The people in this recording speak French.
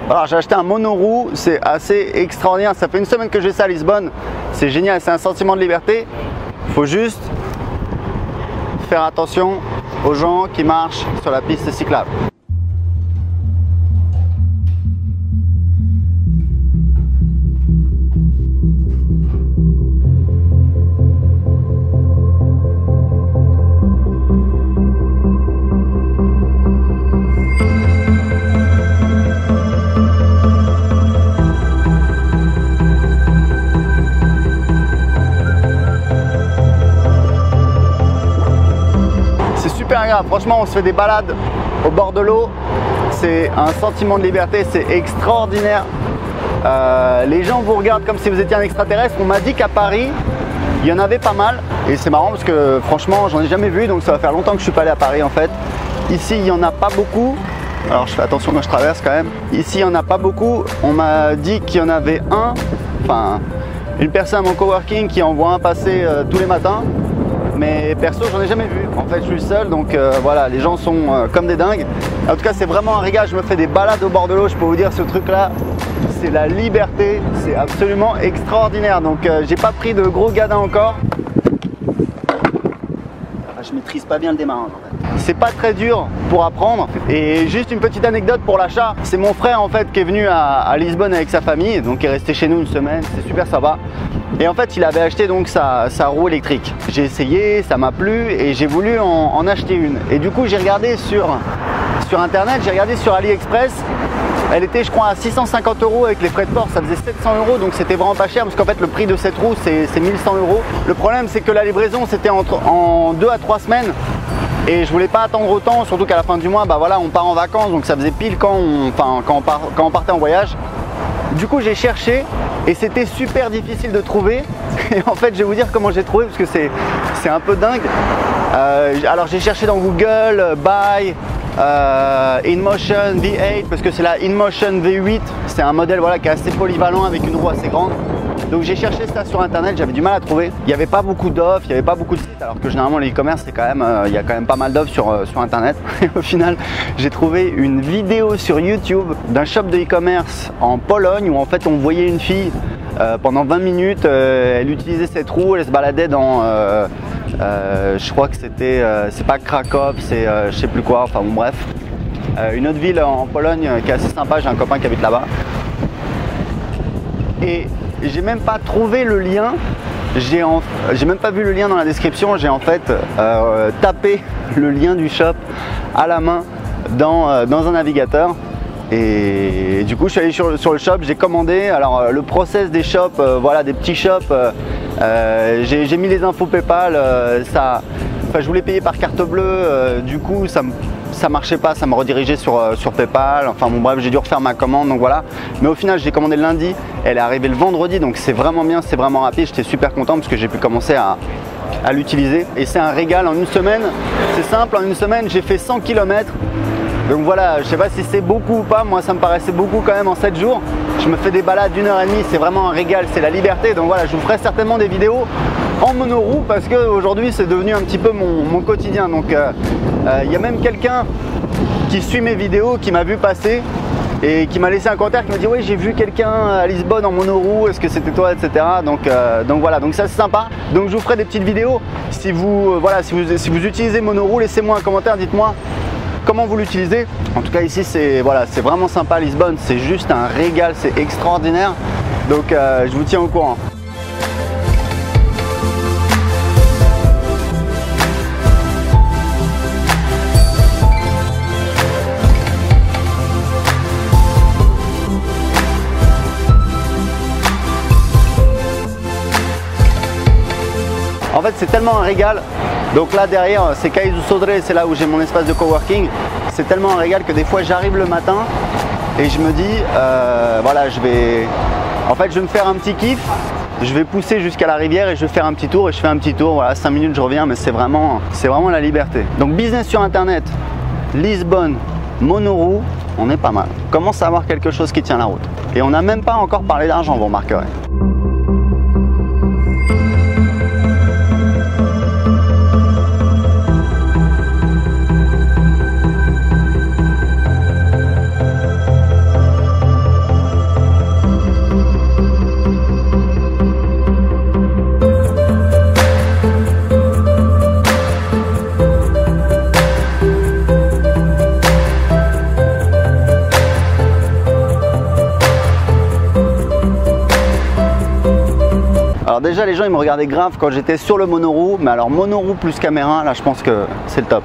Alors j'ai acheté un monoroue, c'est assez extraordinaire, ça fait une semaine que j'ai ça à Lisbonne, c'est génial, c'est un sentiment de liberté. Il faut juste faire attention aux gens qui marchent sur la piste cyclable. Franchement, on se fait des balades au bord de l'eau, c'est un sentiment de liberté, c'est extraordinaire. Les gens vous regardent comme si vous étiez un extraterrestre. On m'a dit qu'à Paris, il y en avait pas mal et c'est marrant parce que franchement, j'en ai jamais vu, donc ça va faire longtemps que je suis pas allé à Paris en fait. Ici, il n'y en a pas beaucoup. Alors, je fais attention quand je traverse quand même. Ici, il n'y en a pas beaucoup. On m'a dit qu'il y en avait une personne à mon coworking qui en voit un passer tous les matins. Mais perso, j'en ai jamais vu. En fait, je suis seul, donc voilà, les gens sont comme des dingues. En tout cas, c'est vraiment un régal. Je me fais des balades au bord de l'eau. Je peux vous dire, ce truc-là, c'est la liberté. C'est absolument extraordinaire. Donc, j'ai pas pris de gros gadins encore. Je maîtrise pas bien le démarrage. En fait. C'est pas très dur pour apprendre. Et juste une petite anecdote pour l'achat. C'est mon frère en fait qui est venu à Lisbonne avec sa famille, donc il est resté chez nous une semaine. C'est super sympa. Et en fait, il avait acheté donc sa roue électrique. J'ai essayé, ça m'a plu et j'ai voulu en acheter une. Et du coup, j'ai regardé sur internet, j'ai regardé sur AliExpress. Elle était, je crois, à 650 € avec les frais de port, ça faisait 700 €, donc c'était vraiment pas cher parce qu'en fait, le prix de cette roue, c'est 1100 €. Le problème, c'est que la livraison, c'était en 2 à 3 semaines. Et je voulais pas attendre autant, surtout qu'à la fin du mois, bah voilà, on part en vacances, donc ça faisait pile quand on partait en voyage. Du coup, j'ai cherché et c'était super difficile de trouver. Et en fait, je vais vous dire comment j'ai trouvé parce que c'est un peu dingue. Alors, j'ai cherché dans Google, buy InMotion V8 parce que c'est la InMotion V8. C'est un modèle voilà, qui est assez polyvalent avec une roue assez grande. Donc j'ai cherché ça sur internet, j'avais du mal à trouver. Il n'y avait pas beaucoup d'offres, il n'y avait pas beaucoup de sites, alors que généralement le e-commerce c'est quand même, il y a quand même pas mal d'offres sur internet. Et au final, j'ai trouvé une vidéo sur YouTube d'un shop de e-commerce en Pologne où en fait on voyait une fille pendant 20 minutes, elle utilisait cette roue, elle se baladait dans, je crois que c'était, c'est pas Krakow, c'est je sais plus quoi, enfin bon bref. Une autre ville en Pologne qui est assez sympa, j'ai un copain qui habite là-bas. Et j'ai même pas trouvé le lien, j'ai même pas vu le lien dans la description, j'ai en fait tapé le lien du shop à la main dans un navigateur. Et du coup je suis allé sur le shop, j'ai commandé. Alors le process des shops, voilà, des petits shops, j'ai mis les infos PayPal, je voulais payer par carte bleue, du coup ça marchait pas, ça me redirigeait sur PayPal, enfin bon bref, j'ai dû refaire ma commande, donc voilà. Mais au final, je l'ai commandé le lundi, elle est arrivée le vendredi, donc c'est vraiment bien, c'est vraiment rapide, j'étais super content parce que j'ai pu commencer à l'utiliser. Et c'est un régal en une semaine, c'est simple, en une semaine j'ai fait 100 km. Donc voilà, je sais pas si c'est beaucoup ou pas, moi ça me paraissait beaucoup quand même en 7 jours. Je me fais des balades d'1 h 30, c'est vraiment un régal, c'est la liberté. Donc voilà, je vous ferai certainement des vidéos en monoroue parce qu'aujourd'hui c'est devenu un petit peu mon quotidien. Donc il y a même quelqu'un qui suit mes vidéos, qui m'a vu passer et qui m'a laissé un commentaire qui m'a dit oui, j'ai vu quelqu'un à Lisbonne en monoroue, est-ce que c'était toi, etc. Donc voilà, donc ça c'est sympa. Donc je vous ferai des petites vidéos. Si vous utilisez monoroue, laissez-moi un commentaire, dites-moi comment vous l'utilisez. En tout cas ici c'est vraiment sympa à Lisbonne, c'est juste un régal, c'est extraordinaire. Donc je vous tiens au courant. En fait c'est tellement un régal. Donc là derrière c'est Cais do Sodré, c'est là où j'ai mon espace de coworking. C'est tellement un régal que des fois j'arrive le matin et je me dis voilà, je vais me faire un petit kiff. Je vais pousser jusqu'à la rivière et je vais faire un petit tour et je fais un petit tour, voilà, 5 minutes je reviens, mais c'est vraiment la liberté. Donc business sur internet, Lisbonne, monoroue, on est pas mal. On commence à avoir quelque chose qui tient la route. Et on n'a même pas encore parlé d'argent, vous remarquerez. Alors déjà les gens ils me regardaient grave quand j'étais sur le monoroue, mais alors monoroue plus caméra, là je pense que c'est le top.